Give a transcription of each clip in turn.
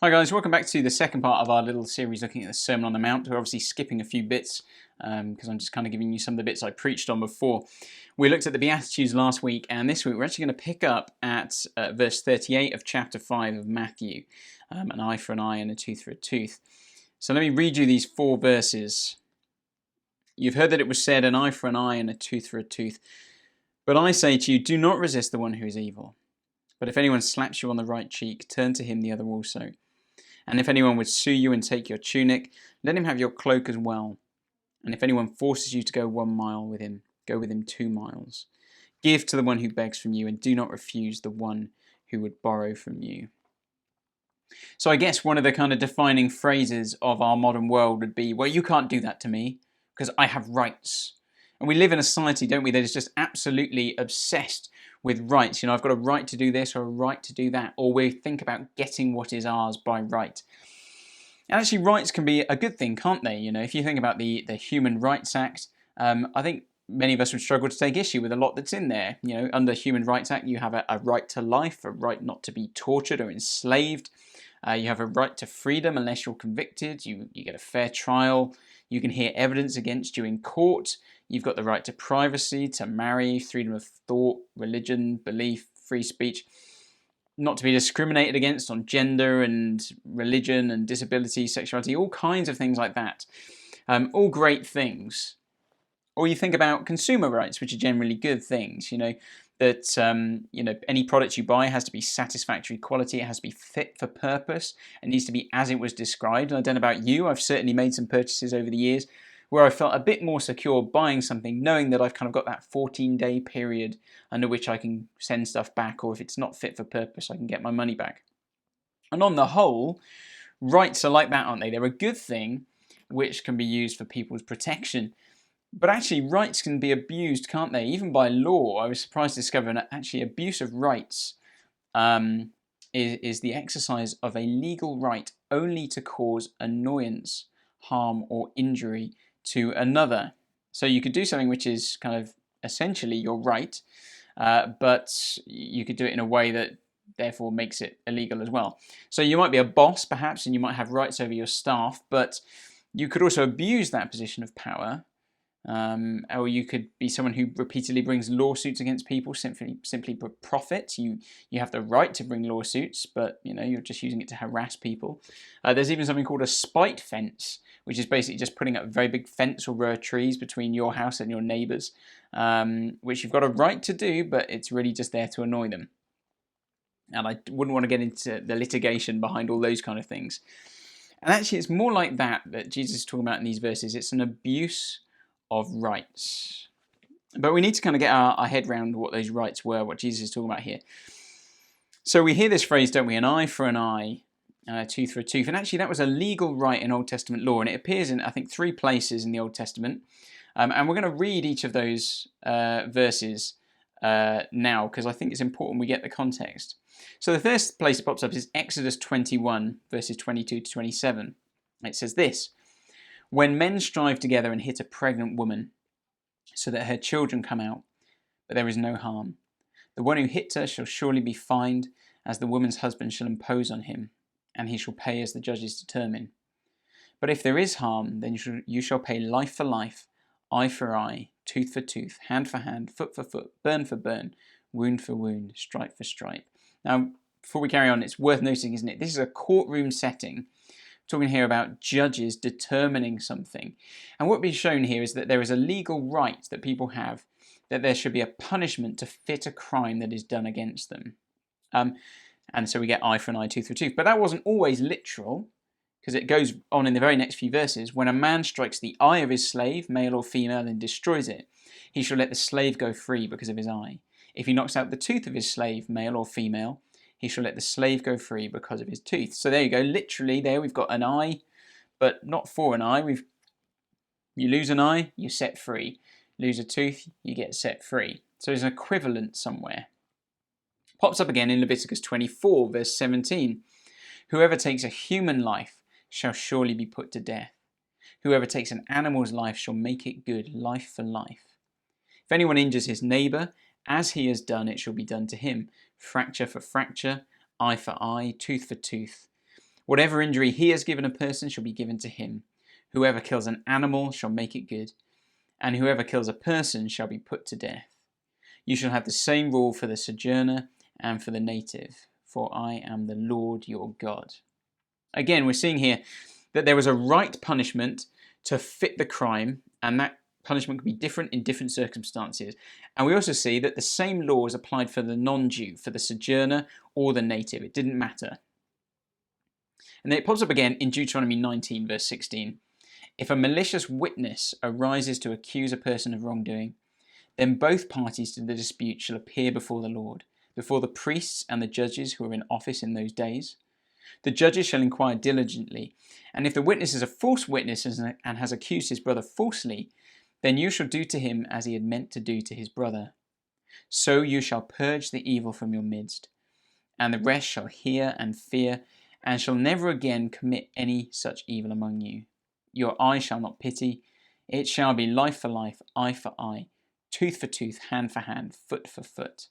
Hi guys, welcome back to the second part of our little series looking at the Sermon on the Mount. We're obviously skipping a few bits because I'm just kind of giving you some of the bits I preached on before. We looked at the Beatitudes last week, and this week we're actually going to pick up at verse 38 of chapter 5 of Matthew. An eye for an eye and a tooth for a tooth. So let me read you these 4 verses. You've heard that it was said, an eye for an eye and a tooth for a tooth. But I say to you, do not resist the one who is evil. But if anyone slaps you on the right cheek, turn to him the other also. And if anyone would sue you and take your tunic, let him have your cloak as well. And if anyone forces you to go 1 mile with him, go with him 2 miles. Give to the one who begs from you, and do not refuse the one who would borrow from you. So I guess one of the kind of defining phrases of our modern world would be, well, you can't do that to me because I have rights. And we live in a society, don't we, that is just absolutely obsessed with rights. You know, I've got a right to do this or a right to do that, or we think about getting what is ours by right. And actually, rights can be a good thing, can't they? You know, if you think about the Human Rights Act, I think many of us would struggle to take issue with a lot that's in there. You know, under Human Rights Act, you have a right to life, a right not to be tortured or enslaved. You have a right to freedom unless you're convicted. You get a fair trial. You can hear evidence against you in court. You've got the right to privacy, to marry, freedom of thought, religion, belief, free speech. Not to be discriminated against on gender and religion and disability, sexuality, all kinds of things like that. All great things. Or you think about consumer rights, which are generally good things. You know that any product you buy has to be satisfactory quality. It has to be fit for purpose. It needs to be as it was described. And I don't know about you. I've certainly made some purchases over the years where I felt a bit more secure buying something, knowing that I've kind of got that 14-day period under which I can send stuff back, or if it's not fit for purpose, I can get my money back. And on the whole, rights are like that, aren't they? They're a good thing which can be used for people's protection. But actually, rights can be abused, can't they? Even by law. I was surprised to discover that actually abuse of rights is the exercise of a legal right only to cause annoyance, harm, or injury to another. So you could do something which is kind of essentially your right, but you could do it in a way that therefore makes it illegal as well. So you might be a boss perhaps, and you might have rights over your staff, but you could also abuse that position of power. Or you could be someone who repeatedly brings lawsuits against people simply for profit. You have the right to bring lawsuits, but you're just using it to harass people. There's even something called a spite fence, which is basically just putting up a very big fence or row of trees between your house and your neighbours, which you've got a right to do, but it's really just there to annoy them. And I wouldn't want to get into the litigation behind all those kind of things. And actually, it's more like that Jesus is talking about in these verses. It's an abuse of rights. But we need to kind of get our head around what those rights were, what Jesus is talking about here. So we hear this phrase, don't we? An eye for an eye, a tooth for a tooth. And actually that was a legal right in Old Testament law. And it appears in, I think, 3 places in the Old Testament. And we're going to read each of those verses now, because I think it's important we get the context. So the first place it pops up is Exodus 21, verses 22 to 27. It says this: when men strive together and hit a pregnant woman so that her children come out, but there is no harm, the one who hit her shall surely be fined, as the woman's husband shall impose on him, and he shall pay as the judges determine. But if there is harm, then you shall pay life for life, eye for eye, tooth for tooth, hand for hand, foot for foot, burn for burn, wound for wound, stripe for stripe. Now, before we carry on, it's worth noting, isn't it? This is a courtroom setting. Talking here about judges determining something. And what we've shown here is that there is a legal right that people have, that there should be a punishment to fit a crime that is done against them. And so we get eye for an eye, tooth for tooth. But that wasn't always literal, because it goes on in the very next few verses. When a man strikes the eye of his slave, male or female, and destroys it, he shall let the slave go free because of his eye. If he knocks out the tooth of his slave, male or female, he shall let the slave go free because of his tooth. So there you go. Literally there we've got an eye, but not for an eye. You lose an eye, you're set free. Lose a tooth, you get set free. So there's an equivalent somewhere. Pops up again in Leviticus 24, verse 17. Whoever takes a human life shall surely be put to death. Whoever takes an animal's life shall make it good, life for life. If anyone injures his neighbour, as he has done, it shall be done to him. Fracture for fracture, eye for eye, tooth for tooth. Whatever injury he has given a person shall be given to him. Whoever kills an animal shall make it good, and whoever kills a person shall be put to death. You shall have the same rule for the sojourner and for the native, for I am the Lord your God. Again, we're seeing here that there was a right punishment to fit the crime, and that punishment could be different in different circumstances. And we also see that the same law is applied for the non-Jew, for the sojourner or the native. It didn't matter. And then it pops up again in Deuteronomy 19, verse 16. If a malicious witness arises to accuse a person of wrongdoing, then both parties to the dispute shall appear before the Lord, before the priests and the judges who are in office in those days. The judges shall inquire diligently, and if the witness is a false witness and has accused his brother falsely, then you shall do to him as he had meant to do to his brother. So you shall purge the evil from your midst, and the rest shall hear and fear, and shall never again commit any such evil among you. Your eye shall not pity, it shall be life for life, eye for eye, tooth for tooth, hand for hand, foot for foot.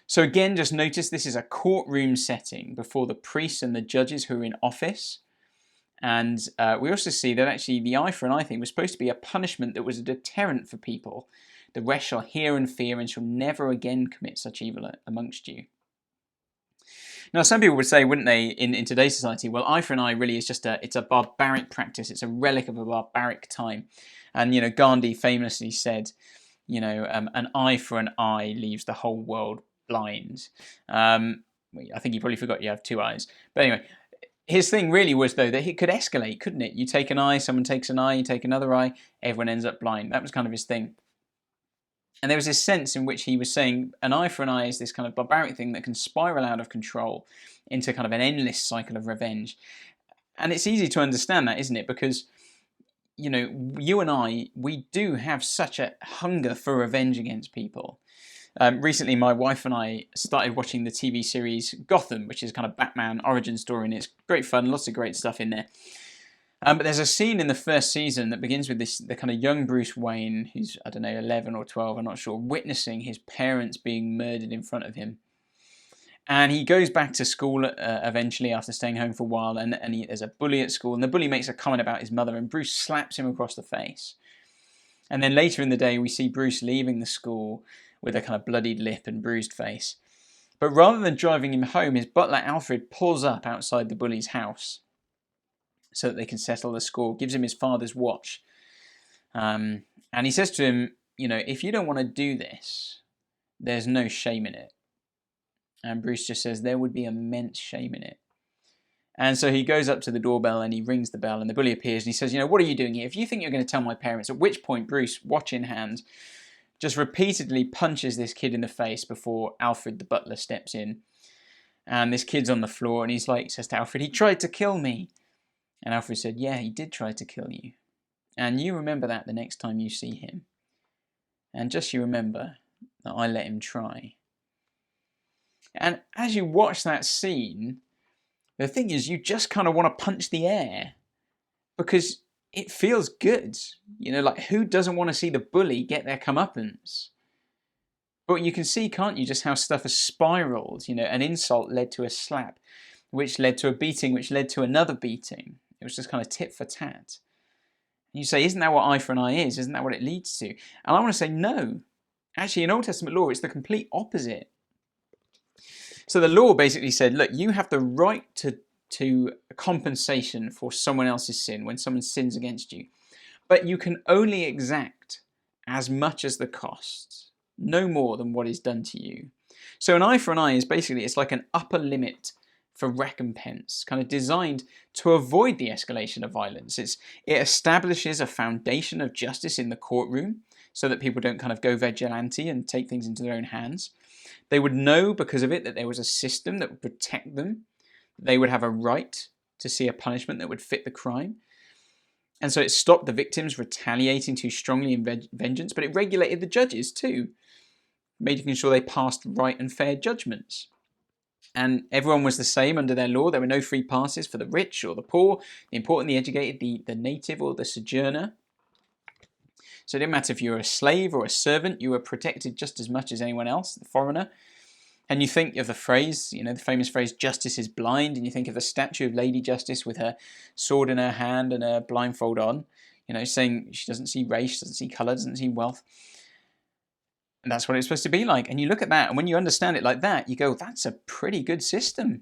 So again, just notice this is a courtroom setting before the priests and the judges who are in office. And we also see that actually the eye for an eye thing was supposed to be a punishment that was a deterrent for people. The rest shall hear and fear and shall never again commit such evil amongst you. Now, some people would say, wouldn't they, in today's society, well, eye for an eye really is just it's a barbaric practice. It's a relic of a barbaric time. And, Gandhi famously said, an eye for an eye leaves the whole world blind. I think you probably forgot you have two eyes. But anyway, his thing really was, though, that it could escalate, couldn't it? You take an eye, someone takes an eye, you take another eye, everyone ends up blind. That was kind of his thing. And there was this sense in which he was saying an eye for an eye is this kind of barbaric thing that can spiral out of control into kind of an endless cycle of revenge. And it's easy to understand that, isn't it? Because, you and I, we do have such a hunger for revenge against people. Recently, my wife and I started watching the TV series Gotham, which is kind of Batman origin story, and it's great fun, lots of great stuff in there. But there's a scene in the first season that begins with the kind of young Bruce Wayne, who's, 11 or 12, I'm not sure, witnessing his parents being murdered in front of him. And he goes back to school eventually after staying home for a while, and there's a bully at school, and the bully makes a comment about his mother, and Bruce slaps him across the face. And then later in the day, we see Bruce leaving the school with a kind of bloodied lip and bruised face. But rather than driving him home, his butler Alfred pulls up outside the bully's house so that they can settle the score, gives him his father's watch. And he says to him, if you don't want to do this, there's no shame in it. And Bruce just says, there would be immense shame in it. And so he goes up to the doorbell and he rings the bell, and the bully appears and he says, what are you doing here? If you think you're going to tell my parents, at which point Bruce, watch in hand, just repeatedly punches this kid in the face before Alfred the butler steps in. And this kid's on the floor and says to Alfred, he tried to kill me. And Alfred said, yeah, he did try to kill you. And you remember that the next time you see him. And just you remember that I let him try. And as you watch that scene, the thing is, you just kind of want to punch the air. Because it feels good. Who doesn't want to see the bully get their comeuppance? But you can see, can't you, just how stuff has spiraled. An insult led to a slap, which led to a beating, which led to another beating. It was just kind of tit for tat. And you say, isn't that what eye for an eye is? Isn't that what it leads to? And I want to say, no. Actually, in Old Testament law, it's the complete opposite. So the law basically said, look, you have the right to compensation for someone else's sin when someone sins against you. But you can only exact as much as the cost, no more than what is done to you. So an eye for an eye is basically, it's like an upper limit for recompense, kind of designed to avoid the escalation of violence. It establishes a foundation of justice in the courtroom so that people don't kind of go vigilante and take things into their own hands. They would know because of it that there was a system that would protect them. They would have a right to see a punishment that would fit the crime. And so it stopped the victims retaliating too strongly in vengeance, but it regulated the judges too, making sure they passed right and fair judgments. And everyone was the same under their law. There were no free passes for the rich or the poor, the important, the educated, the native or the sojourner. So it didn't matter if you were a slave or a servant, you were protected just as much as anyone else, the foreigner. And you think of the phrase, the famous phrase, justice is blind, and you think of the statue of Lady Justice with her sword in her hand and her blindfold on, saying she doesn't see race, doesn't see colour, doesn't see wealth. And that's what it's supposed to be like. And you look at that, and when you understand it like that, you go, that's a pretty good system.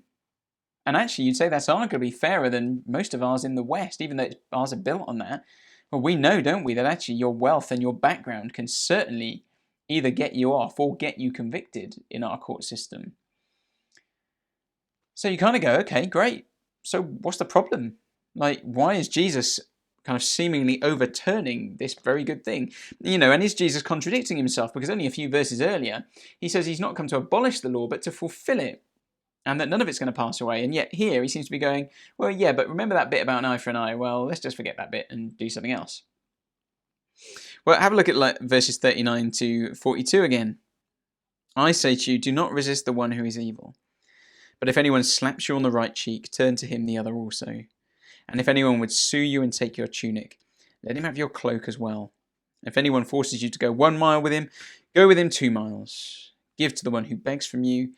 And actually, you'd say that's arguably fairer than most of ours in the West, even though ours are built on that. Well, we know, don't we, that actually your wealth and your background can certainly either get you off or get you convicted in our court system. So you kind of go, okay, great. So what's the problem? Like, why is Jesus kind of seemingly overturning this very good thing? And is Jesus contradicting himself? Because only a few verses earlier, he says he's not come to abolish the law, but to fulfill it, and that none of it's going to pass away. And yet here he seems to be going, well, yeah, but remember that bit about an eye for an eye? Well, let's just forget that bit and do something else. Well, have a look at verses 39 to 42 again. I say to you, do not resist the one who is evil. But if anyone slaps you on the right cheek, turn to him the other also. And if anyone would sue you and take your tunic, let him have your cloak as well. If anyone forces you to go 1 mile with him, go with him 2 miles. Give to the one who begs from you,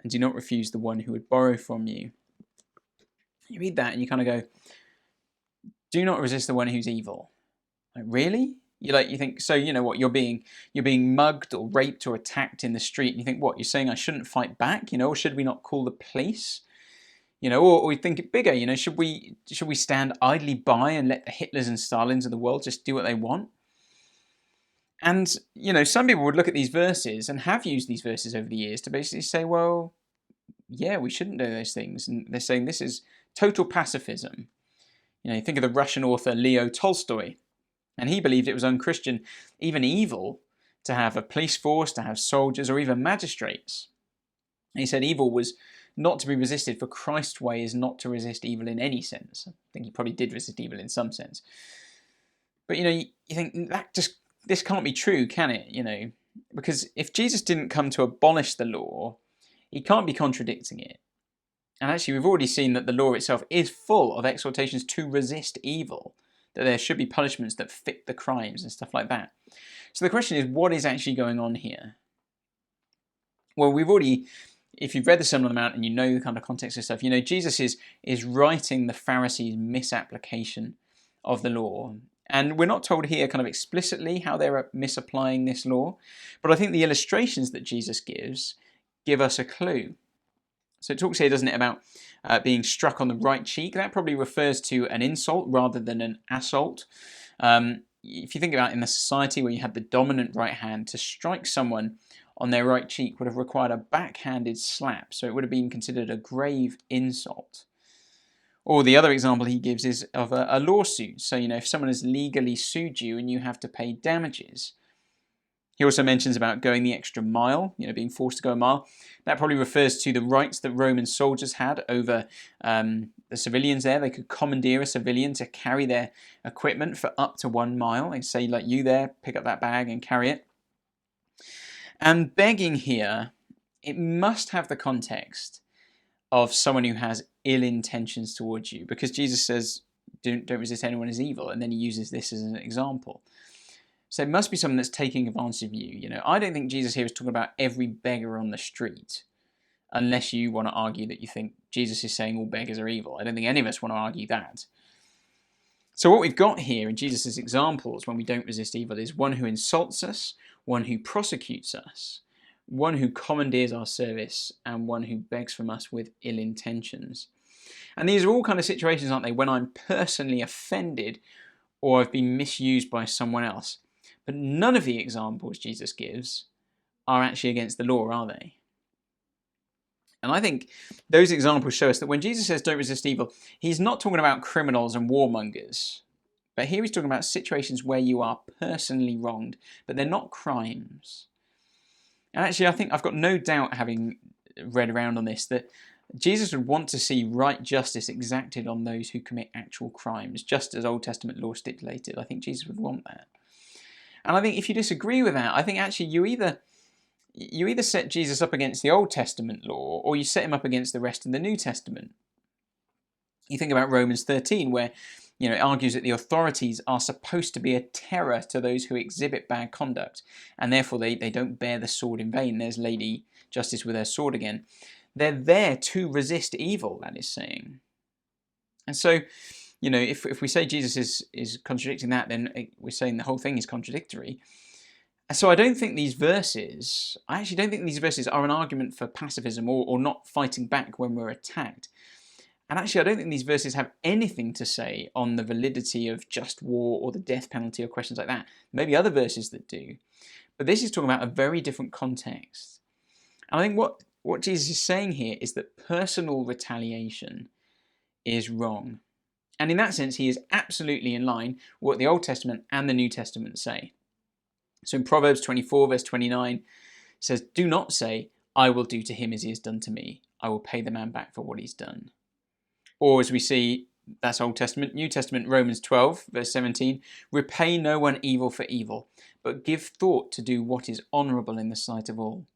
and do not refuse the one who would borrow from you. You read that and you kind of go, do not resist the one who's evil. Like, really? You think, so what, you're being mugged or raped or attacked in the street, and you think, what, you're saying I shouldn't fight back, or should we not call the police? Or we think it bigger, should we stand idly by and let the Hitlers and Stalins of the world just do what they want? And, some people would look at these verses and have used these verses over the years to basically say, well, yeah, we shouldn't do those things. And they're saying this is total pacifism. You think of the Russian author Leo Tolstoy, and he believed it was unchristian, even evil, to have a police force, to have soldiers, or even magistrates. And he said evil was not to be resisted, for Christ's way is not to resist evil in any sense. I think he probably did resist evil in some sense. But, you think this can't be true, can it? Because if Jesus didn't come to abolish the law, he can't be contradicting it. And actually, we've already seen that the law itself is full of exhortations to resist evil, that there should be punishments that fit the crimes and stuff like that. So the question is, what is actually going on here? Well, if you've read the Sermon on the Mount and you know the kind of context of stuff, Jesus is writing the Pharisees' misapplication of the law. And we're not told here kind of explicitly how they're misapplying this law, but I think the illustrations that Jesus gives give us a clue. So it talks here, doesn't it, about being struck on the right cheek. That probably refers to an insult rather than an assault. If you think about in the society where you had the dominant right hand, to strike someone on their right cheek would have required a backhanded slap. So it would have been considered a grave insult. Or the other example he gives is of a lawsuit. So, if someone has legally sued you and you have to pay damages. He also mentions about going the extra mile, being forced to go a mile. That probably refers to the rights that Roman soldiers had over the civilians there. They could commandeer a civilian to carry their equipment for up to 1 mile. They say, like, you there, pick up that bag and carry it. And begging here, it must have the context of someone who has ill intentions towards you, because Jesus says, don't resist anyone as evil, and then he uses this as an example. So it must be someone that's taking advantage of you. I don't think Jesus here is talking about every beggar on the street, unless you want to argue that you think Jesus is saying all beggars are evil. I don't think any of us want to argue that. So what we've got here in Jesus' examples when we don't resist evil is one who insults us, one who prosecutes us, one who commandeers our service, and one who begs from us with ill intentions. And these are all kind of situations, aren't they, when I'm personally offended or I've been misused by someone else. But none of the examples Jesus gives are actually against the law, are they? And I think those examples show us that when Jesus says don't resist evil, he's not talking about criminals and warmongers. But here he's talking about situations where you are personally wronged, but they're not crimes. And actually, I think I've got no doubt, having read around on this, that Jesus would want to see right justice exacted on those who commit actual crimes, just as Old Testament law stipulated. I think Jesus would want that. And I think if you disagree with that, I think actually you either set Jesus up against the Old Testament law, or you set him up against the rest of the New Testament. You think about Romans 13, where it argues that the authorities are supposed to be a terror to those who exhibit bad conduct, and therefore they don't bear the sword in vain. There's Lady justice with her sword again. They're there to resist evil, that is saying. And so, if we say Jesus is contradicting that, then we're saying the whole thing is contradictory. So I actually don't think these verses are an argument for pacifism or not fighting back when we're attacked. And actually, I don't think these verses have anything to say on the validity of just war or the death penalty or questions like that. Maybe other verses that do. But this is talking about a very different context. And I think what Jesus is saying here is that personal retaliation is wrong. And in that sense, he is absolutely in line with what the Old Testament and the New Testament say. So in Proverbs 24, verse 29, it says, "Do not say, 'I will do to him as he has done to me. I will pay the man back for what he's done.'" Or as we see, that's Old Testament. New Testament, Romans 12, verse 17, "Repay no one evil for evil, but give thought to do what is honourable in the sight of all.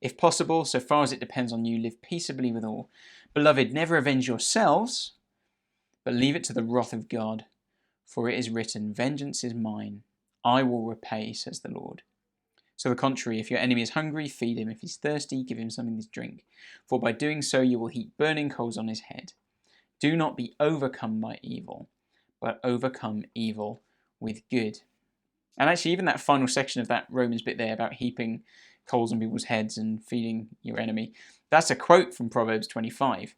If possible, so far as it depends on you, live peaceably with all. Beloved, never avenge yourselves, but leave it to the wrath of God. For it is written, 'Vengeance is mine. I will repay,' says the Lord." So the contrary, if your enemy is hungry, feed him. If he's thirsty, give him something to drink. For by doing so, you will heap burning coals on his head. Do not be overcome by evil, but overcome evil with good. And actually, even that final section of that Romans bit there about heaping coals on people's heads and feeding your enemy, that's a quote from Proverbs 25.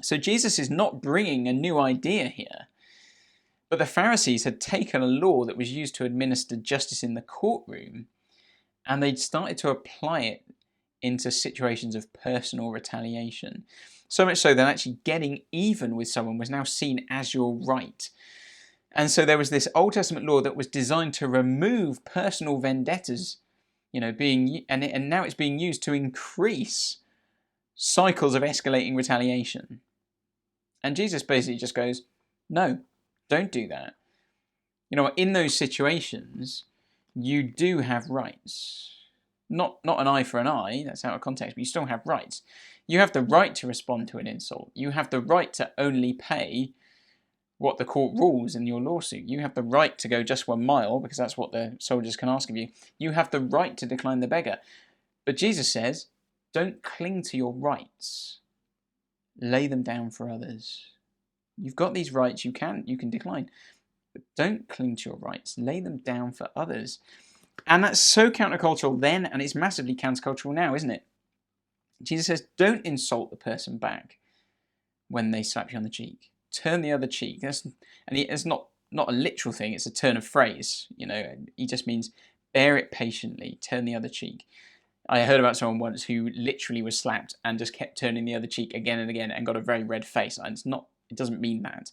So Jesus is not bringing a new idea here. But the Pharisees had taken a law that was used to administer justice in the courtroom, and they'd started to apply it into situations of personal retaliation. So much so that actually getting even with someone was now seen as your right. And so there was this Old Testament law that was designed to remove personal vendettas, and now it's being used to increase cycles of escalating retaliation. And Jesus basically just goes, no, don't do that. In those situations, you do have rights. Not an eye for an eye, that's out of context, but you still have rights. You have the right to respond to an insult. You have the right to only pay what the court rules in your lawsuit. You have the right to go just 1 mile, because that's what the soldiers can ask of you. You have the right to decline the beggar. But Jesus says, don't cling to your rights. Lay them down for others. You've got these rights, you can decline. But don't cling to your rights. Lay them down for others. And that's so countercultural then, and it's massively countercultural now, isn't it? Jesus says, don't insult the person back when they slap you on the cheek. Turn the other cheek. It's not a literal thing, it's a turn of phrase. He just means bear it patiently, turn the other cheek. I heard about someone once who literally was slapped and just kept turning the other cheek again and again and got a very red face. And it doesn't mean that.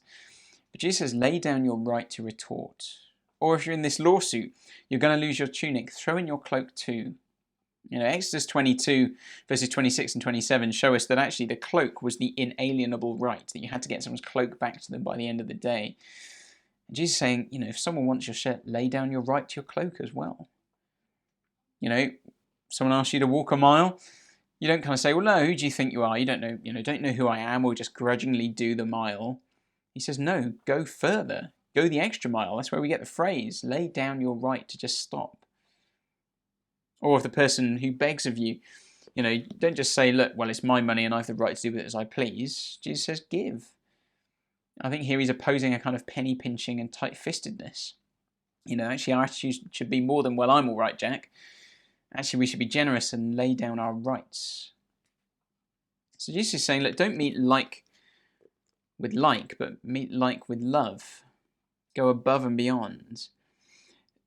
But Jesus says, lay down your right to retort. Or if you're in this lawsuit, you're going to lose your tunic, throw in your cloak too. Exodus 22, verses 26 and 27 show us that actually the cloak was the inalienable right, that you had to get someone's cloak back to them by the end of the day. And Jesus is saying, if someone wants your shirt, lay down your right to your cloak as well. Someone asks you to walk a mile, you don't kind of say, well, no, who do you think you are? You don't know who I am, or just grudgingly do the mile. He says, no, go further. Go the extra mile. That's where we get the phrase, lay down your right to just stop. Or if the person who begs of you, don't just say, look, well, it's my money and I have the right to do with it as I please. Jesus says, give. I think here he's opposing a kind of penny pinching and tight-fistedness. Actually our attitude should be more than, well, I'm all right, Jack. Actually, we should be generous and lay down our rights. So Jesus is saying, look, don't meet like with like, but meet like with love. Go above and beyond.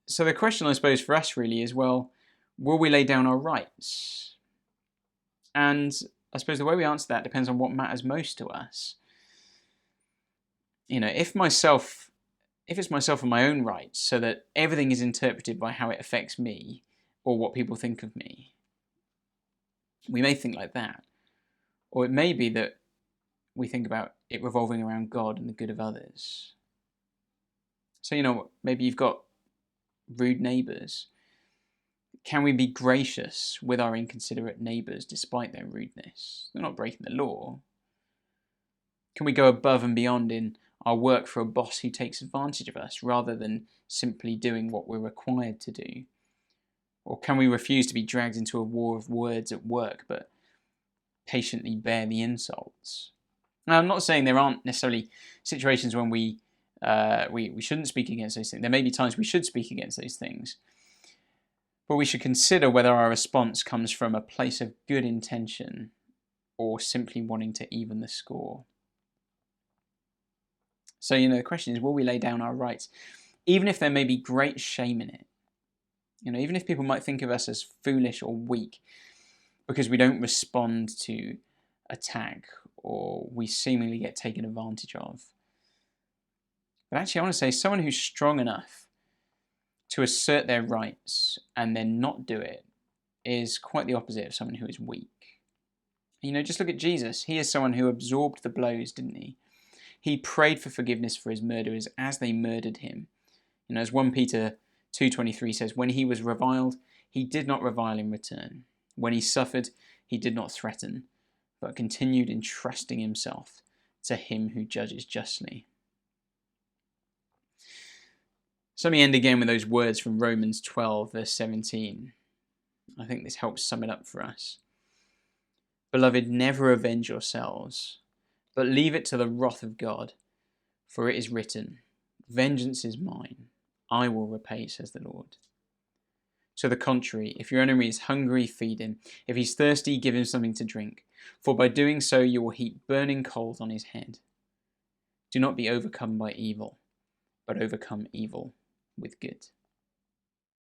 So the question, I suppose, for us really is, well, will we lay down our rights? And I suppose the way we answer that depends on what matters most to us. If it's myself and my own rights, so that everything is interpreted by how it affects me or what people think of me, we may think like that. Or it may be that we think about it revolving around God and the good of others. So, maybe you've got rude neighbours. Can we be gracious with our inconsiderate neighbours despite their rudeness? They're not breaking the law. Can we go above and beyond in our work for a boss who takes advantage of us rather than simply doing what we're required to do? Or can we refuse to be dragged into a war of words at work, but patiently bear the insults? Now, I'm not saying there aren't necessarily situations when we shouldn't speak against those things. There may be times we should speak against those things. But we should consider whether our response comes from a place of good intention or simply wanting to even the score. So, the question is, will we lay down our rights, even if there may be great shame in it? Even if people might think of us as foolish or weak because we don't respond to attack or we seemingly get taken advantage of. But actually, I want to say someone who's strong enough to assert their rights and then not do it is quite the opposite of someone who is weak. Just look at Jesus. He is someone who absorbed the blows, didn't he? He prayed for forgiveness for his murderers as they murdered him. As 1 Peter 2:23 says, when he was reviled, he did not revile in return. When he suffered, he did not threaten, but continued entrusting himself to him who judges justly. So let me end again with those words from Romans 12, verse 17. I think this helps sum it up for us. Beloved, never avenge yourselves, but leave it to the wrath of God, for it is written, vengeance is mine, I will repay, says the Lord. To the contrary, if your enemy is hungry, feed him. If he's thirsty, give him something to drink, for by doing so you will heap burning coals on his head. Do not be overcome by evil, but overcome evil with good.